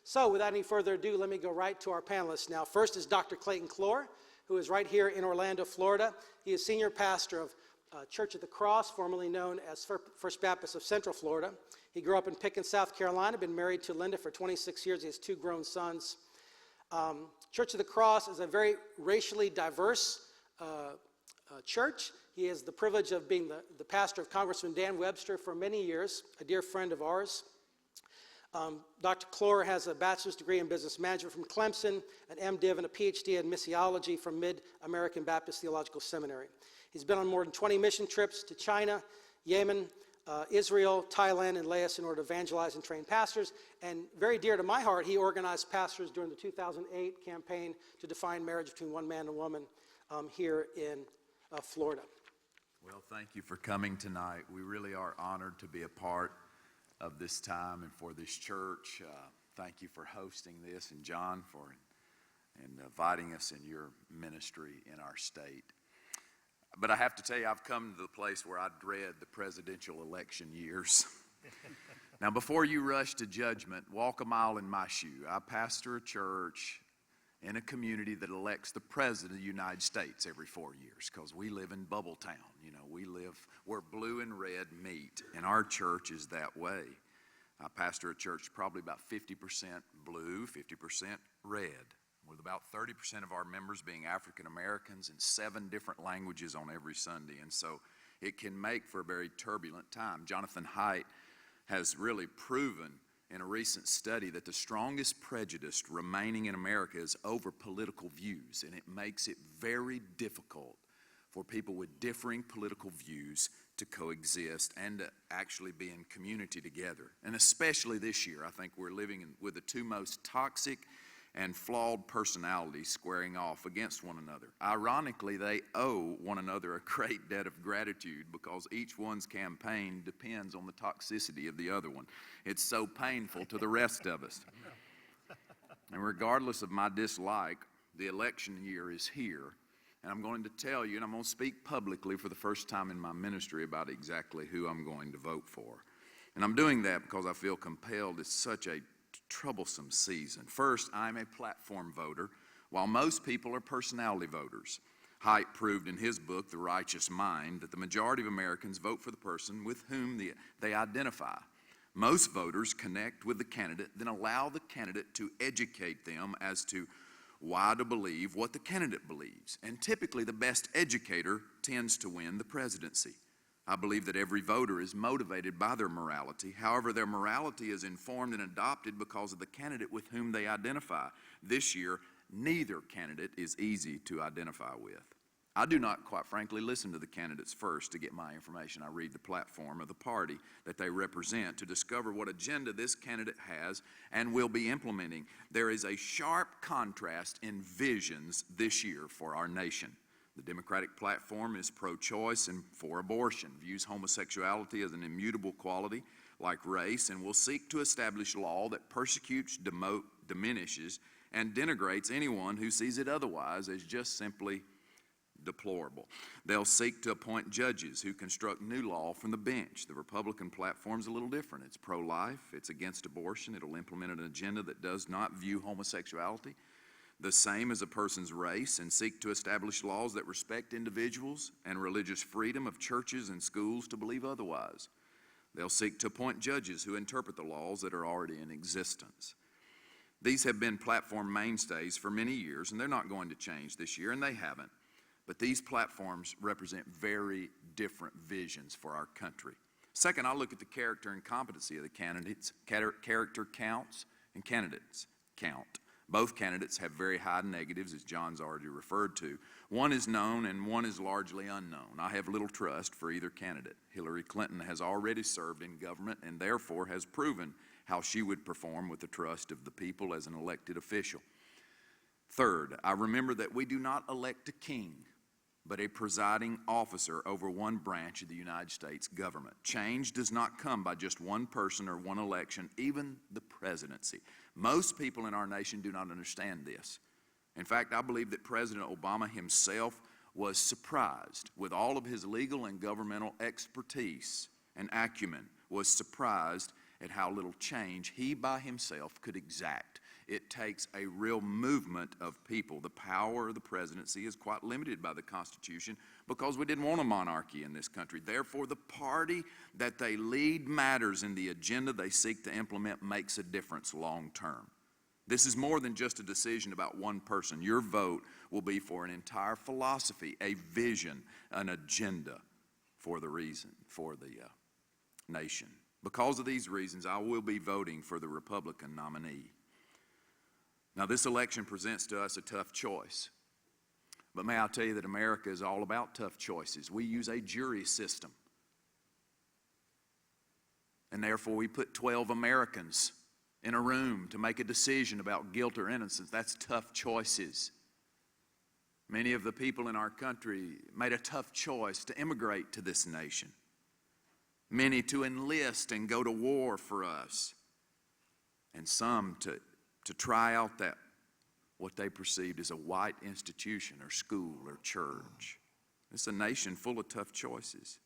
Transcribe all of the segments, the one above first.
So without any further ado, let me go right to our panelists now. First is Dr. Clayton Cloer, who is right here in Orlando, Florida. He is senior pastor of Church of the Cross, formerly known as First Baptist of Central Florida. He grew up in Pickens, South Carolina, been married to Linda for 26 years. He has 2 grown sons. Church of the Cross is a very racially diverse church. He has the privilege of being the pastor of Congressman Dan Webster for many years, a dear friend of ours. Dr. Cloer has a bachelor's degree in business management from Clemson, an MDiv, and a PhD in missiology from Mid-American Baptist Theological Seminary. He's been on more than 20 mission trips to China, Yemen, Israel, Thailand, and Laos in order to evangelize and train pastors. And very dear to my heart, he organized pastors during the 2008 campaign to define marriage between one man and a woman here in Florida. Well, thank you for coming tonight. We really are honored to be a part of this time and for this church. Thank you for hosting this, and John for inviting us in your ministry in our state. But I have to tell you, I've come to the place where I dread the presidential election years. Now, before you rush to judgment, walk a mile in my shoe. I pastor a church in a community that elects the president of the United States every 4 years, because we live in Bubble Town. You know, we live where blue and red meet, and our church is that way. I pastor a church probably about 50% blue, 50% red, with about 30% of our members being African Americans and 7 different languages on every Sunday. And so it can make for a very turbulent time. Jonathan Haidt has really proven in a recent study that the strongest prejudice remaining in America is over political views, and it makes it very difficult for people with differing political views to coexist and to actually be in community together. And especially this year, I think we're living with the 2 most toxic and flawed personalities squaring off against one another. Ironically, they owe one another a great debt of gratitude because each one's campaign depends on the toxicity of the other one. It's so painful to the rest of us. And regardless of my dislike, the election year is here. And I'm going to tell you, and I'm going to speak publicly for the first time in my ministry about exactly who I'm going to vote for. And I'm doing that because I feel compelled. It's such a troublesome season. First, I'm a platform voter, while most people are personality voters. Haidt proved in his book, The Righteous Mind, that the majority of Americans vote for the person with whom they identify. Most voters connect with the candidate, then allow the candidate to educate them as to why to believe what the candidate believes. And typically, the best educator tends to win the presidency. I believe that every voter is motivated by their morality. However, their morality is informed and adopted because of the candidate with whom they identify. This year, neither candidate is easy to identify with. I do not, quite frankly, listen to the candidates first to get my information. I read the platform of the party that they represent to discover what agenda this candidate has and will be implementing. There is a sharp contrast in visions this year for our nation. The Democratic platform is pro-choice and for abortion, views homosexuality as an immutable quality like race, and will seek to establish law that persecutes, diminishes, and denigrates anyone who sees it otherwise as just simply deplorable. They'll seek to appoint judges who construct new law from the bench. The Republican platform's a little different. It's pro-life, it's against abortion, it'll implement an agenda that does not view homosexuality the same as a person's race and seek to establish laws that respect individuals and religious freedom of churches and schools to believe otherwise. They'll seek to appoint judges who interpret the laws that are already in existence. These have been platform mainstays for many years, and they're not going to change this year, and they haven't. But these platforms represent very different visions for our country. Second, I'll look at the character and competency of the candidates. Character counts and candidates count. Both candidates have very high negatives, as John's already referred to. One is known and one is largely unknown. I have little trust for either candidate. Hillary Clinton has already served in government and therefore has proven how she would perform with the trust of the people as an elected official. Third, I remember that we do not elect a king, but a presiding officer over one branch of the United States government. Change does not come by just one person or one election, even the presidency. Most people in our nation do not understand this. In fact, I believe that President Obama himself was surprised with all of his legal and governmental expertise and acumen, was surprised at how little change he by himself could exact. It takes a real movement of people. The power of the presidency is quite limited by the Constitution because we didn't want a monarchy in this country. Therefore, the party that they lead matters, and the agenda they seek to implement makes a difference long term. This is more than just a decision about one person. Your vote will be for an entire philosophy, a vision, an agenda for the nation. Because of these reasons, I will be voting for the Republican nominee. Now, this election presents to us a tough choice. But may I tell you that America is all about tough choices. We use a jury system. And therefore, we put 12 Americans in a room to make a decision about guilt or innocence. That's tough choices. Many of the people in our country made a tough choice to immigrate to this nation. Many to enlist and go to war for us. And some to try out that what they perceived as a white institution or school or church. It's a nation full of tough choices.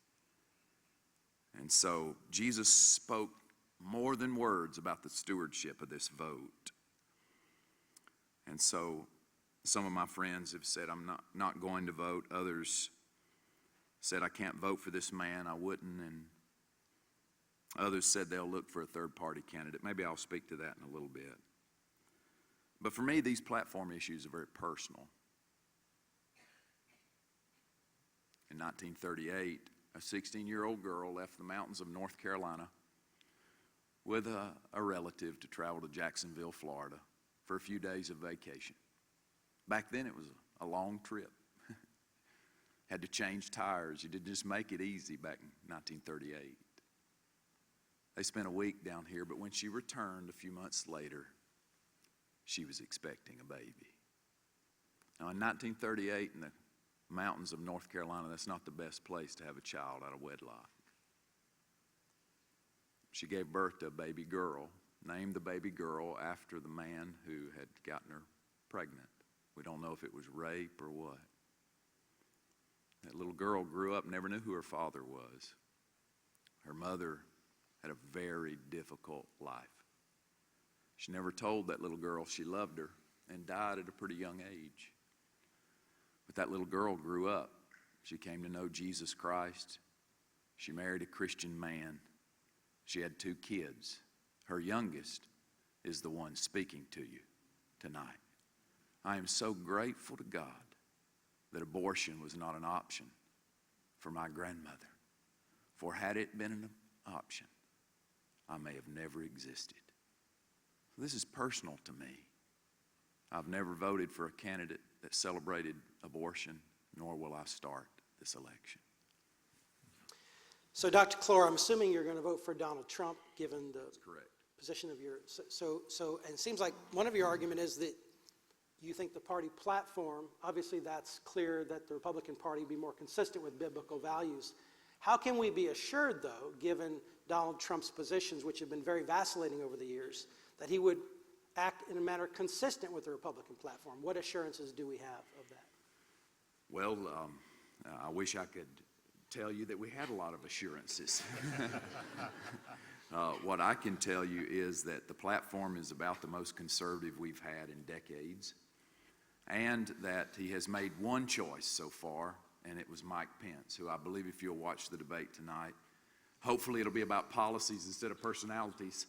And so Jesus spoke more than words about the stewardship of this vote. And so some of my friends have said, I'm not going to vote. Others said, I can't vote for this man, I wouldn't. And others said they'll look for a third-party candidate. Maybe I'll speak to that in a little bit. But for me, these platform issues are very personal. In 1938, a 16-year-old girl left the mountains of North Carolina with a relative to travel to Jacksonville, Florida for a few days of vacation. Back then, it was a long trip. Had to change tires. You didn't just make it easy back in 1938. They spent a week down here, but when she returned a few months later, she was expecting a baby. Now, in 1938, in the mountains of North Carolina, that's not the best place to have a child out of wedlock. She gave birth to a baby girl, named the baby girl after the man who had gotten her pregnant. We don't know if it was rape or what. That little girl grew up, never knew who her father was. Her mother had a very difficult life. She never told that little girl she loved her and died at a pretty young age. But that little girl grew up. She came to know Jesus Christ. She married a Christian man. She had 2 kids. Her youngest is the one speaking to you tonight. I am so grateful to God that abortion was not an option for my grandmother. For had it been an option, I may have never existed. This is personal to me. I've never voted for a candidate that celebrated abortion, nor will I start this election. So, Dr. Cloer, I'm assuming you're going to vote for Donald Trump, given the position of your. And it seems like one of your arguments is that you think the party platform, obviously that's clear that the Republican Party be more consistent with biblical values. How can we be assured, though, given Donald Trump's positions, which have been very vacillating over the years, that he would act in a manner consistent with the Republican platform? What assurances do we have of that? Well, I wish I could tell you that we had a lot of assurances. What I can tell you is that the platform is about the most conservative we've had in decades, and that he has made one choice so far, and it was Mike Pence, who I believe, if you'll watch the debate tonight, hopefully it'll be about policies instead of personalities,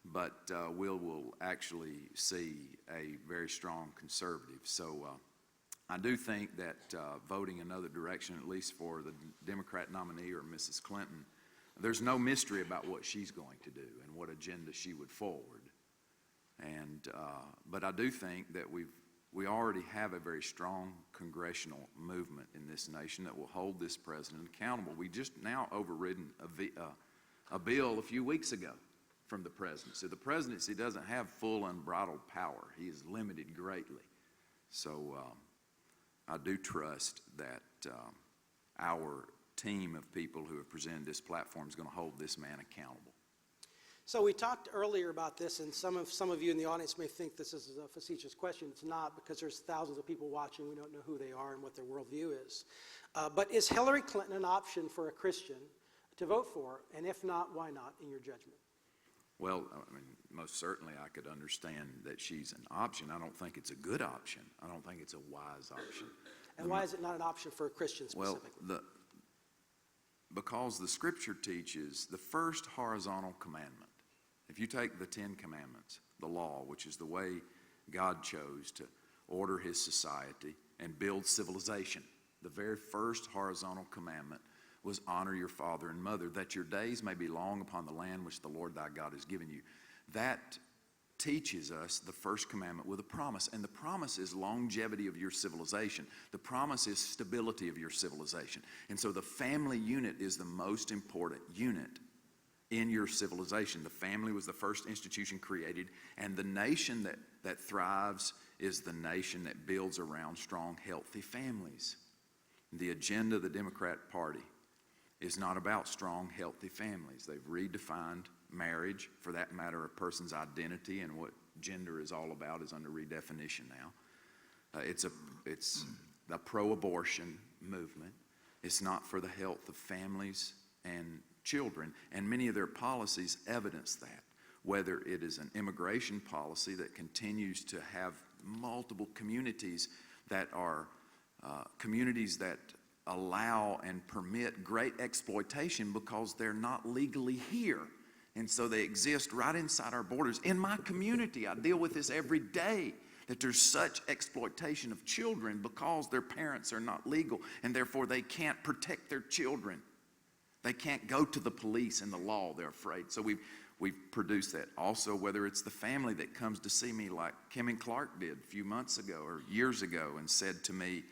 but we'll actually see a very strong conservative. So I do think that voting another direction, at least for the Democrat nominee or Mrs. Clinton, there's no mystery about what she's going to do and what agenda she would forward. And but I do think that we already have a very strong congressional movement in this nation that will hold this president accountable. We just now overridden a bill a few weeks ago from the presidency. The presidency doesn't have full unbridled power. He is limited greatly. So I do trust that our team of people who have presented this platform is going to hold this man accountable. So we talked earlier about this, and some of you in the audience may think this is a facetious question. It's not, because there's thousands of people watching. We don't know who they are and what their worldview is. But is Hillary Clinton an option for a Christian to vote for? And if not, why not, in your judgment? Well, I mean, most certainly I could understand that she's an option. I don't think it's a good option. I don't think it's a wise option. And why is it not an option for a Christian specifically? Well, because the Scripture teaches the first horizontal commandment. If you take the 10 Commandments, the law, which is the way God chose to order his society and build civilization, the very first horizontal commandment was honor your father and mother, that your days may be long upon the land which the Lord thy God has given you. That teaches us the first commandment with a promise, and the promise is longevity of your civilization. The promise is stability of your civilization. And so the family unit is the most important unit in your civilization. The family was the first institution created, and the nation that thrives is the nation that builds around strong, healthy families. The agenda of the Democrat Party is not about strong, healthy families. They've redefined marriage, for that matter, a person's identity and what gender is all about is under redefinition now. It's the pro-abortion movement. It's not for the health of families and children, and many of their policies evidence that. Whether it is an immigration policy that continues to have multiple communities that are communities that allow and permit great exploitation because they're not legally here. And so they exist right inside our borders. In my community, I deal with this every day, that there's such exploitation of children because their parents are not legal, and therefore they can't protect their children. They can't go to the police and the law, they're afraid. So we've produced that. Also, whether it's the family that comes to see me like Kim and Clark did a few months ago or years ago and said to me,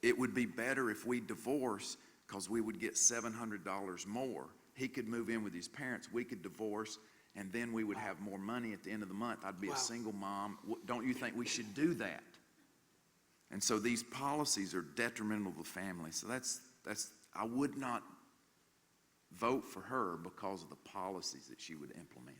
it would be better if we divorce because we would get $700 more. He could move in with his parents, we could divorce, and then we would have more money at the end of the month. I'd be a single mom. Don't you think we should do that? And so these policies are detrimental to the family. So that's I would not vote for her because of the policies that she would implement.